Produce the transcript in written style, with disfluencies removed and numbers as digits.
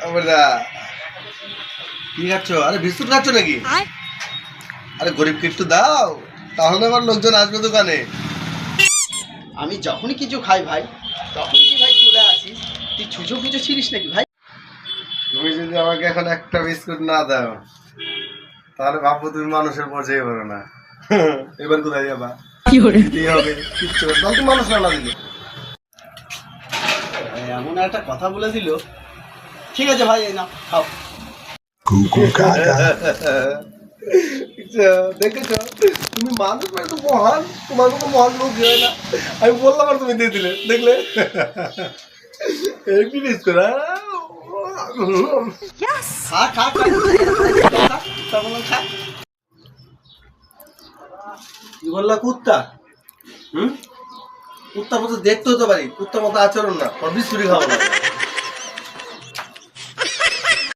আমরা কি খাচ্ছ? আরে বিস্কুট খাচ্ছ নাকি? আরে গরিবকে একটু দাও, তাহলে আবার লোকজন আসবে দোকানে। আমি যখনই কিছু খাই ভাই, তখনই কি ভাই চলে আসিস? তুই ছুঁচো কিছু ছিলিস নাকি ভাই? তুমি যদি আমাকে এখন একটা বিস্কুট না দাও, তাহলে ভাববো তুমি মানুষের পর্যায়ে পড়ো না। এবার কোথায় যাবা? দিতেই হবে, কিচ্ছু হবে না, তুমি মানুষ না দিলে। এমন একটা কথা বলে দিল। ঠিক আছে ভাই, এই নাও খাও। দেখেছ, তুমি মানুষ মানে তো মহান, তোমার মতো মহান লোক হয় না। আমি বললাম আর তুমি দিয়ে দিলে, দেখলে? কি বিস্কুট? খা খা খা খা। কি বললা? কুত্তা? কুত্তার মতো দেখতে হতে পারি, কুত্তার মতো আচরণ না, বিস্কুটই খাবো না।